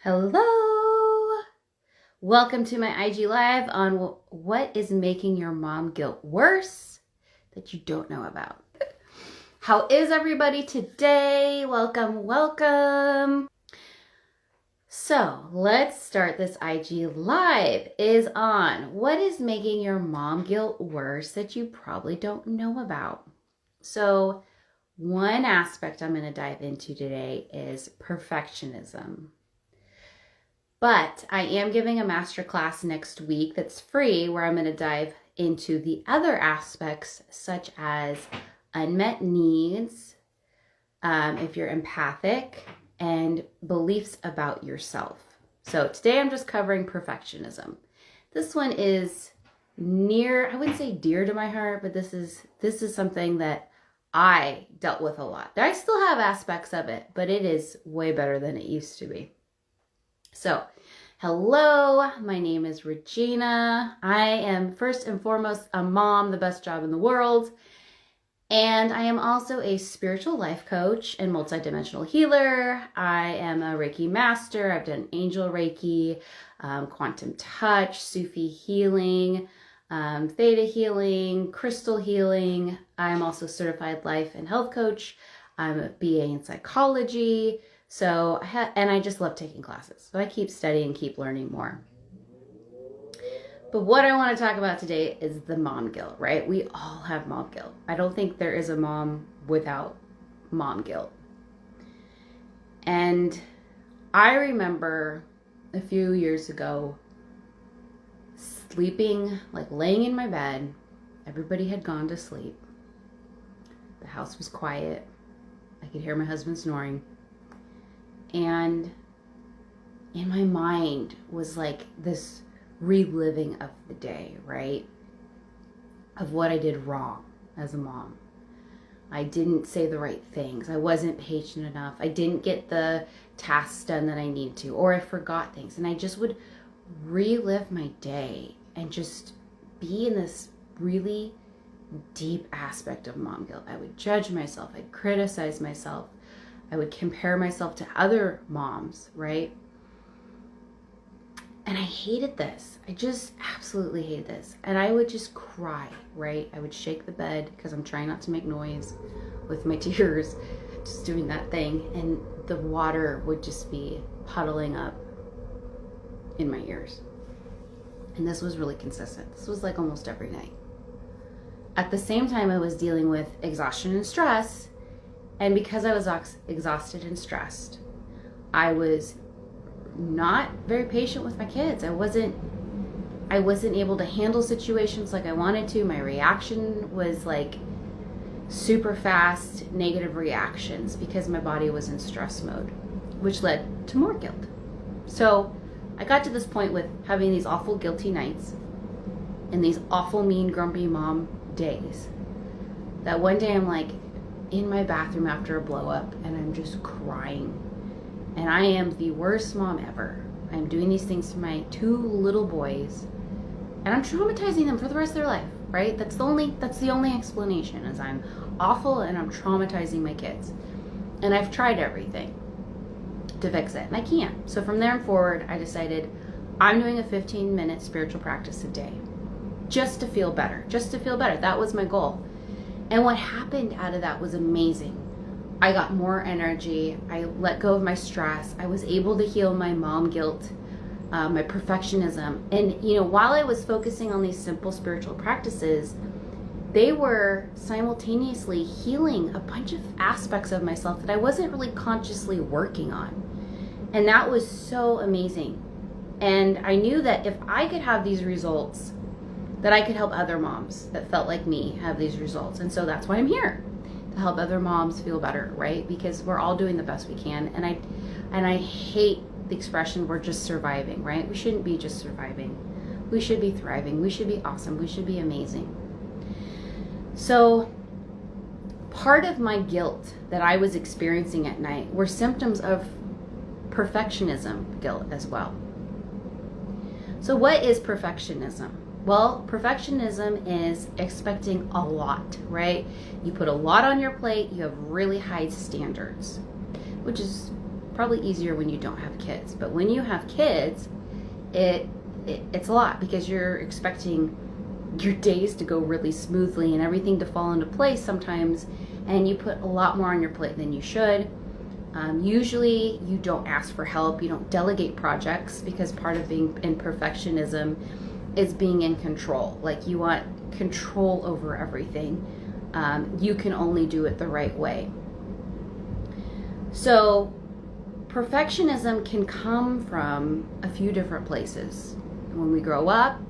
Hello! Welcome to my IG Live on what is making your mom guilt worse that you don't know about. How is everybody today? Welcome. So let's start this IG Live is on what is making your mom guilt worse that you probably don't know about. So one aspect I'm going to dive into today is perfectionism. But I am giving a masterclass next week that's free where I'm going to dive into the other aspects such as unmet needs, if you're empathic, and beliefs about yourself. So today I'm just covering perfectionism. This one is I wouldn't say dear to my heart, but this is something that I dealt with a lot. I still have aspects of it, but it is way better than it used to be. So, hello, my name is Regina. I am first and foremost a mom, the best job in the world. And I am also a spiritual life coach and multidimensional healer. I am a Reiki master. I've done angel Reiki, quantum touch, Sufi healing, theta healing, crystal healing. I'm also a certified life and health coach. I'm a BA in psychology. So I just love taking classes. So I keep studying, keep learning more. But what I want to talk about today is the mom guilt, right? We all have mom guilt. I don't think there is a mom without mom guilt. And I remember a few years ago sleeping, like laying in my bed. Everybody had gone to sleep. The house was quiet. I could hear my husband snoring. And in my mind was like this reliving of the day, right? Of what I did wrong as a mom. I didn't say the right things. I wasn't patient enough. I didn't get the tasks done that I needed to, or I forgot things. And I just would relive my day and just be in this really deep aspect of mom guilt. I would judge myself. I'd criticize myself. I would compare myself to other moms, right? And I hated this. I just absolutely hated this. And I would just cry, right? I would shake the bed because I'm trying not to make noise with my tears, just doing that thing. And the water would just be puddling up in my ears. And this was really consistent. This was like almost every night. At the same time, I was dealing with exhaustion and stress. And because I was exhausted and stressed, I was not very patient with my kids. I wasn't able to handle situations like I wanted to. My reaction was like super fast, negative reactions because my body was in stress mode, which led to more guilt. So I got to this point with having these awful guilty nights and these awful mean, grumpy mom days that one day I'm like, in my bathroom after a blow up and I'm just crying and I am the worst mom ever. I'm doing these things to my two little boys and I'm traumatizing them for the rest of their life, right? That's the only explanation is I'm awful and I'm traumatizing my kids. And I've tried everything to fix it and I can't. So from there forward, I decided I'm doing a 15-minute spiritual practice a day just to feel better. That was my goal. And what happened out of that was amazing. I got more energy. I let go of my stress. I was able to heal my mom guilt, my perfectionism. And, while I was focusing on these simple spiritual practices, they were simultaneously healing a bunch of aspects of myself that I wasn't really consciously working on. And that was so amazing. And I knew that if I could have these results, that I could help other moms that felt like me have these results. And so that's why I'm here, to help other moms feel better, right? Because we're all doing the best we can. And I hate the expression, we're just surviving, right? We shouldn't be just surviving. We should be thriving. We should be awesome. We should be amazing. So part of my guilt that I was experiencing at night were symptoms of perfectionism guilt as well. So what is perfectionism? Well, perfectionism is expecting a lot, right? You put a lot on your plate, you have really high standards, which is Probably easier when you don't have kids. But when you have kids, it's a lot, because you're expecting your days to go really smoothly and everything to fall into place sometimes, and you put a lot more on your plate than you should. Usually you don't ask for help, you don't delegate projects, because part of being in perfectionism is being in control. Like, you want control over everything. You can only do it the right way. So perfectionism can come from a few different places. When we grow up,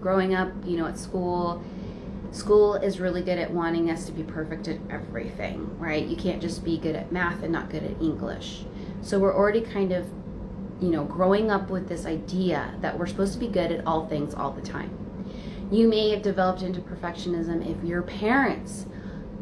growing up, at school is really good at wanting us to be perfect at everything, right? You can't just be good at math and not good at English. So we're already kind of, growing up with this idea that we're supposed to be good at all things all the time. You may have developed into perfectionism if your parents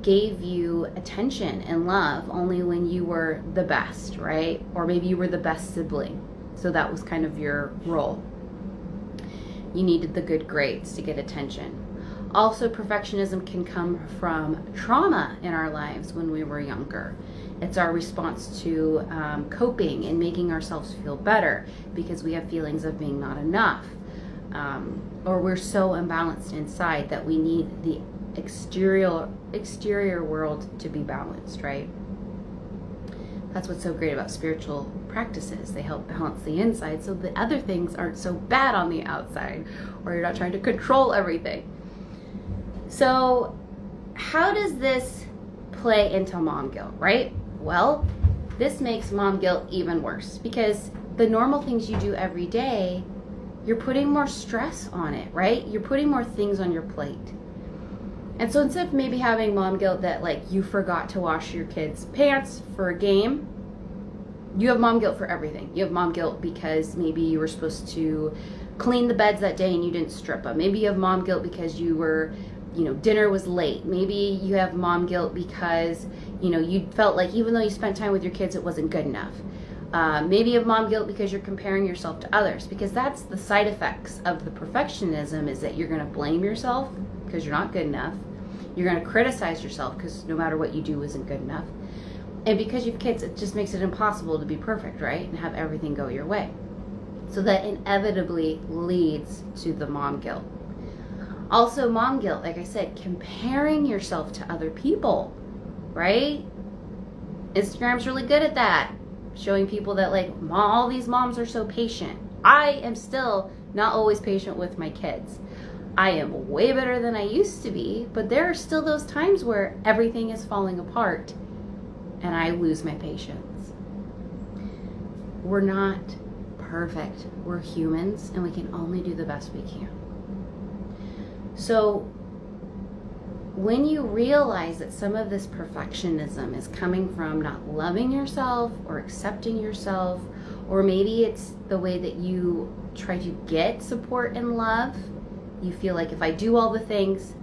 gave you attention and love only when you were the best, right? Or maybe you were the best sibling. So that was kind of your role. You needed the good grades to get attention. Also, perfectionism can come from trauma in our lives when we were younger. It's our response to coping and making ourselves feel better, because we have feelings of being not enough. Or we're so imbalanced inside that we need the exterior world to be balanced, right? That's what's so great about spiritual practices. They help balance the inside so the other things aren't so bad on the outside, or you're not trying to control everything. So how does this play into mom guilt, right? Well, this makes mom guilt even worse, because the normal things you do every day, you're putting more stress on it, right? You're putting more things on your plate. And so instead of maybe having mom guilt that, like, you forgot to wash your kids' pants for a game, you have mom guilt for everything. You have mom guilt because maybe you were supposed to clean the beds that day and you didn't strip them. Maybe you have mom guilt because you were, dinner was late. Maybe you have mom guilt because, you felt like even though you spent time with your kids, it wasn't good enough. Maybe you have mom guilt because you're comparing yourself to others, because that's the side effects of the perfectionism, is that you're going to blame yourself because you're not good enough. You're going to criticize yourself because no matter what you do isn't good enough. And because you have kids, it just makes it impossible to be perfect, right? And have everything go your way. So that inevitably leads to the mom guilt. Also, mom guilt, like I said, comparing yourself to other people, right? Instagram's really good at that. Showing people that, like, all these moms are so patient. I am still not always patient with my kids. I am way better than I used to be, but there are still those times where everything is falling apart and I lose my patience. We're not perfect. We're humans, and we can only do the best we can. So when you realize that some of this perfectionism is coming from not loving yourself or accepting yourself, or maybe it's the way that you try to get support and love, you feel like if I do all the things,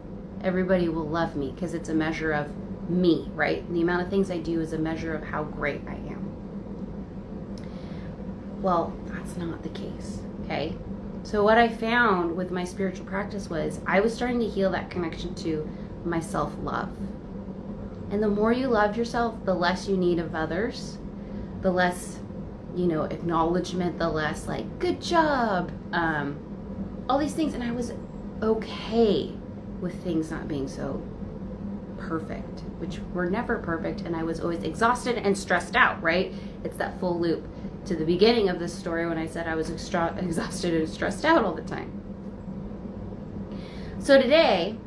everybody will love me because it's a measure of me, right? And the amount of things I do is a measure of how great I am. Well, that's not the case, okay? So what I found with my spiritual practice was I was starting to heal that connection to my self-love. And the more you love yourself, the less you need of others, the less, acknowledgement, the less like, good job, all these things. And I was okay with things not being so perfect, which were never perfect. And I was always exhausted and stressed out, right? It's that full loop to the beginning of this story when I said I was exhausted and stressed out all the time. So today,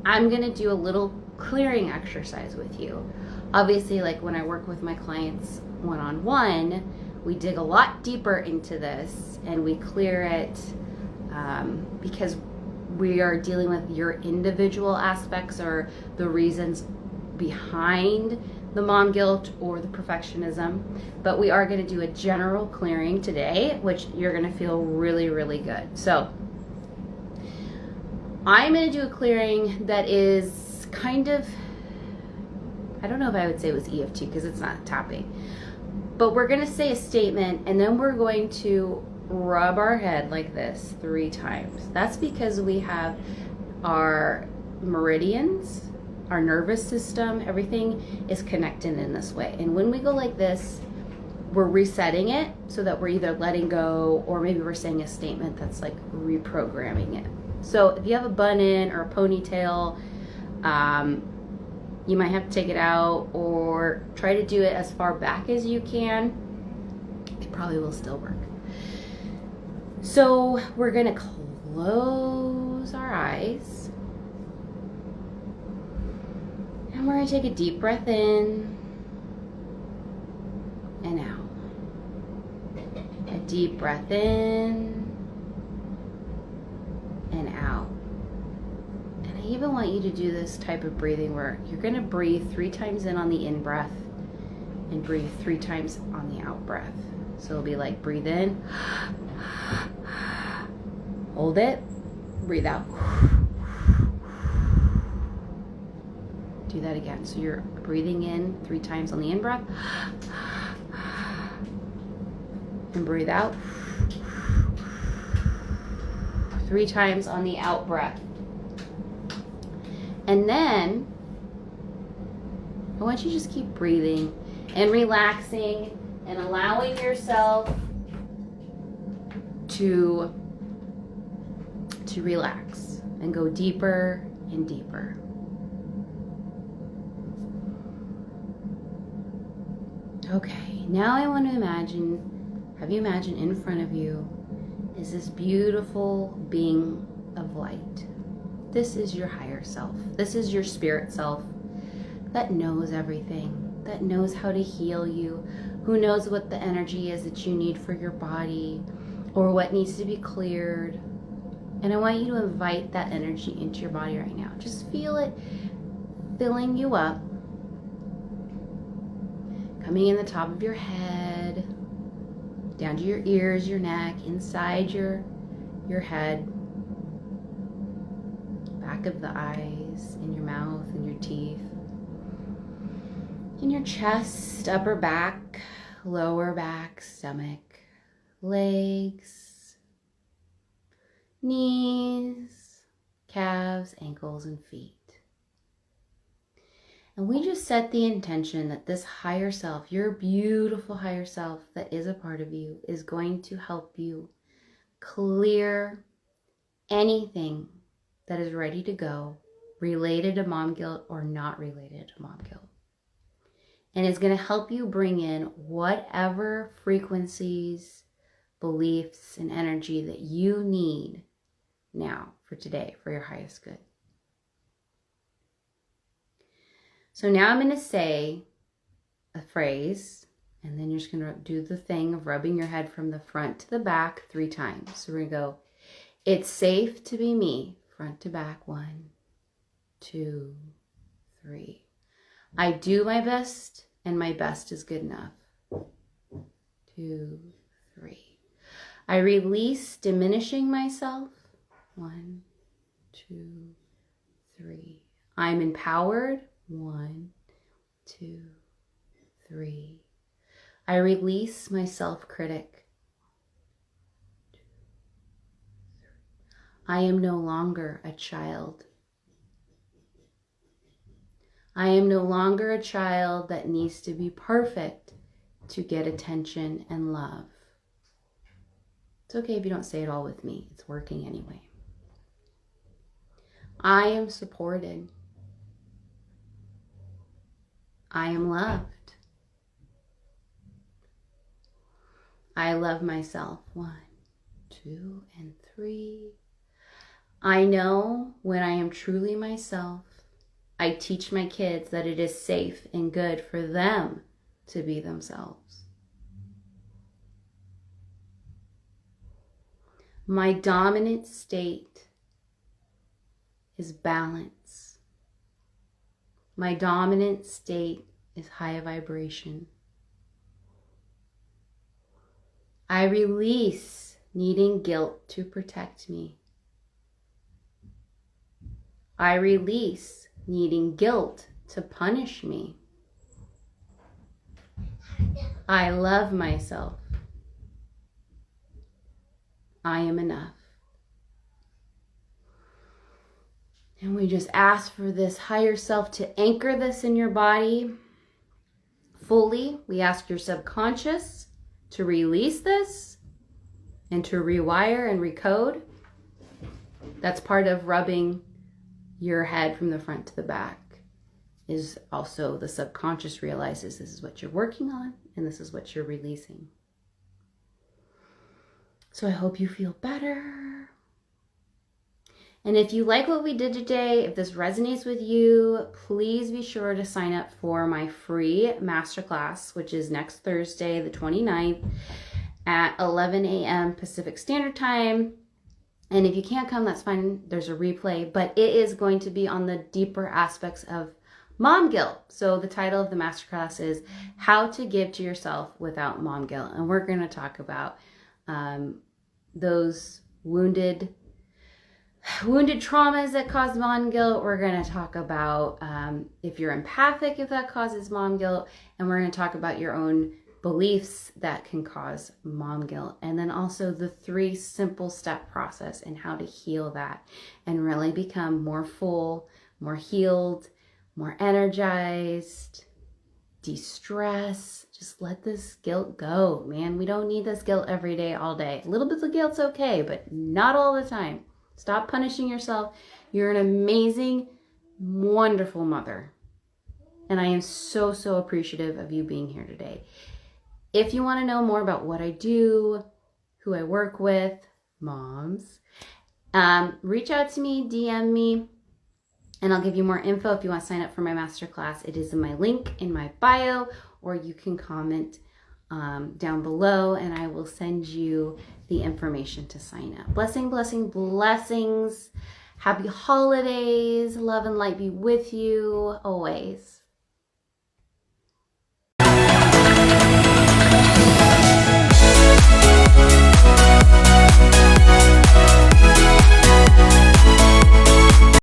I'm going to do a little clearing exercise with you. Obviously, like when I work with my clients one-on-one, we dig a lot deeper into this and we clear it because we are dealing with your individual aspects or the reasons behind the mom guilt or the perfectionism. But we are going to do a general clearing today, which you're going to feel really, really good. So I'm going to do a clearing that is kind of, I don't know if I would say it was EFT because it's not tapping, but we're going to say a statement and then we're going to rub our head like this 3 times. That's because we have our meridians, our nervous system, everything is connected in this way. And when we go like this, we're resetting it so that we're either letting go or maybe we're saying a statement that's like reprogramming it. So if you have a bun-in or a ponytail, you might have to take it out or try to do it as far back as you can. It probably will still work. So we're gonna close our eyes. And we're gonna take a deep breath in and out. A deep breath in and out. And I even want you to do this type of breathing where you're gonna breathe 3 times in on the in breath and breathe 3 times on the out breath. So it'll be like breathe in, hold it, breathe out. Do that again. So you're breathing in 3 times on the in breath and breathe out 3 times on the out breath. And then I want you to just keep breathing and relaxing and allowing yourself to relax and go deeper and deeper. Okay, now I want to have you imagine in front of you is this beautiful being of light. This is your higher self. This is your spirit self that knows everything, that knows how to heal you, who knows what the energy is that you need for your body or what needs to be cleared. And I want you to invite that energy into your body right now. Just feel it filling you up, coming in the top of your head, down to your ears, your neck, inside your head, back of the eyes, in your mouth, in your teeth, in your chest, upper back, lower back, stomach, legs, knees, calves, ankles, and feet. And we just set the intention that this higher self, your beautiful higher self that is a part of you, is going to help you clear anything that is ready to go related to mom guilt or not related to mom guilt. And it's going to help you bring in whatever frequencies, beliefs, and energy that you need now for today for your highest good. So now I'm going to say a phrase, and then you're just going to do the thing of rubbing your head from the front to the back 3 times. So we're going to go, it's safe to be me, front to back, 1, 2, 3. I do my best, and my best is good enough. 2, 3. I release diminishing myself. 1, 2, 3. I'm empowered. 1, 2, 3. I release my self-critic. 2, 3. I am no longer a child. I am no longer a child that needs to be perfect to get attention and love. It's okay if you don't say it all with me. It's working anyway. I am supported. I am loved. I love myself. 1, 2, and 3. I know when I am truly myself, I teach my kids that it is safe and good for them to be themselves. My dominant state is balance. My dominant state is high vibration. I release needing guilt to protect me. I release needing guilt to punish me. I love myself. I am enough. And we just ask for this higher self to anchor this in your body fully. We ask your subconscious to release this and to rewire and recode. That's part of rubbing your head from the front to the back, is also the subconscious realizes this is what you're working on and this is what you're releasing. So I hope you feel better. And if you like what we did today, if this resonates with you, please be sure to sign up for my free masterclass, which is next Thursday, the 29th at 11 a.m. Pacific Standard Time. And if you can't come, that's fine. There's a replay, but it is going to be on the deeper aspects of mom guilt. So the title of the masterclass is How to Give to Yourself Without Mom Guilt. And we're going to talk about those wounded traumas that cause mom guilt. We're going to talk about if you're empathic, if that causes mom guilt. And we're going to talk about your own beliefs that can cause mom guilt. And then also the 3 simple step process and how to heal that and really become more full, more healed, more energized, de-stress. Just let this guilt go, man. We don't need this guilt every day, all day. A little bit of guilt's okay, but not all the time. Stop punishing yourself. You're an amazing, wonderful mother. And I am so, so appreciative of you being here today. If you want to know more about what I do, who I work with, moms, reach out to me, DM me, and I'll give you more info. If you want to sign up for my masterclass, it is in my link in my bio, or you can comment down below and I will send you the information to sign up. Blessing, blessing, blessings. Happy holidays. Love and light be with you always.